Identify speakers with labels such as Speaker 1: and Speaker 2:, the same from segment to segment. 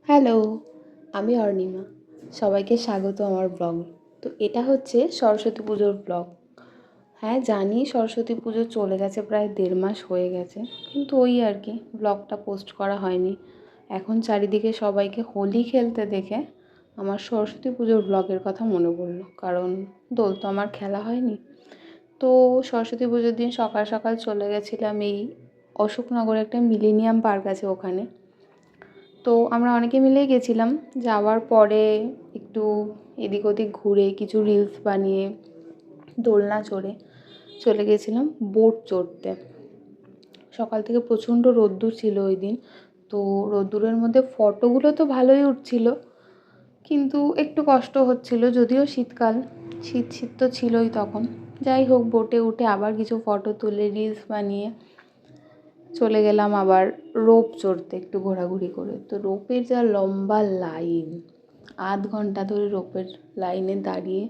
Speaker 1: Hello, আমি অর্ণিমা। সবাইকে স্বাগত আমার ব্লগ। তো এটা হচ্ছে সরস্বতী পুজোর ব্লগ। হ্যাঁ, জানি সরস্বতী পুজো চলে গেছে, প্রায় 1.5 মাস হয়ে গেছে। কিন্তু ওই আর কি, ব্লগটা পোস্ট করা হয়নি। এখন চারিদিকে সবাইকে হোলি খেলতে দেখে আমার সরস্বতী পুজোর ব্লগের কথা মনে পড়লো। কারণ দোল তো আমার খেলা হয়নি। তো সরস্বতী পুজোর দিন সকাল সকাল চলে গেছিলাম এই অশোকনগরে, একটা মিলেনিয়াম পার্ক আছে ওখানে। তো আমরা অনেকে মিলেই গেছিলাম। যাওয়ার পরে একটু এদিক ওদিক ঘুরে কিছু রিলস বানিয়ে দোলনা চড়ে চলে গেছিলাম বোট চড়তে। সকাল থেকে প্রচণ্ড রোদ্দুর ছিল ওই দিন। তো রোদ্দুরের মধ্যে ফটোগুলো তো ভালোই উঠছিল, কিন্তু একটু কষ্ট হচ্ছিল, যদিও শীতকাল, শীত শীত তো ছিলই তখন। যাই হোক, বোটে উঠে আবার কিছু ফটো তুলে রিলস বানিয়ে চলে গেলাম আবার রোপ চড়তে, একটু ঘোরাঘুরি করে। তো রোপের যা লম্বা লাইন, 0.5 ঘন্টা ধরে রোপের লাইনে দাঁড়িয়ে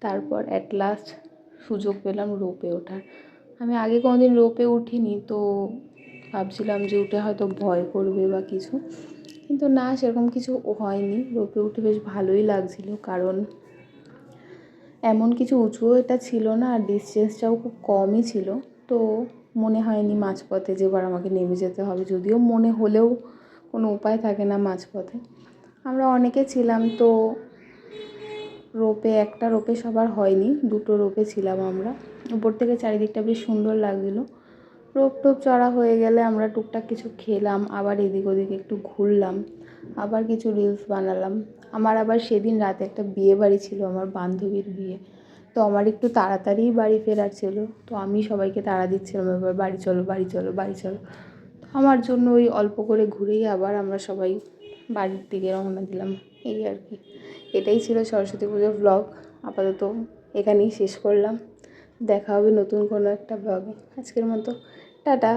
Speaker 1: তারপর অ্যাট লাস্ট সুযোগ পেলাম রোপে ওঠার। আমি আগে কোনোদিন রোপে উঠিনি, তো ভাবছিলাম যে উঠে হয়তো ভয় করবে বা কিছু, কিন্তু না, সেরকম কিছু হয়নি। রোপে উঠে বেশ ভালোই লাগছিল, কারণ এমন কিছু উঁচুও এটা ছিল না, আর ডিসটেন্সটাও খুব কমই ছিল। তো মনে হয়নি মাঝপথে যে এবার আমাকে নেমে যেতে হবে, যদিও মনে হলেও কোনো উপায় থাকে না মাঝপথে। আমরা অনেকে ছিলাম, তো রোপে, একটা রোপে সবার হয়নি, 2টো রোপে ছিলাম আমরা। উপর থেকে চারিদিকটা বেশ সুন্দর লাগছিলো। রোপ টোপ চড়া হয়ে গেলে আমরা টুকটাক কিছু খেলাম, আবার এদিক ওদিক একটু ঘুরলাম, আবার কিছু রিলস বানালাম। আমার আবার সেদিন রাতে একটা বিয়ে বাড়ি ছিল, আমার বান্ধবীর বিয়ে। তো আমার একটু তাড়াতাড়ি বাড়ি ফেরার ছিল, তো আমি সবাইকে তাড়া দিচ্ছিলাম, এবার বাড়ি চলো, বাড়ি চলো, বাড়ি চলো। তো আমার জন্য ওই অল্প করে ঘুরেই আবার আমরা সবাই বাড়ির দিকে রওনা দিলাম। এই আর কি, এটাই ছিল সরস্বতী পুজোর ব্লগ। আপাতত এখানেই শেষ করলাম। দেখা হবে নতুন কোনো একটা ব্লগে। আজকের মতো টাটা।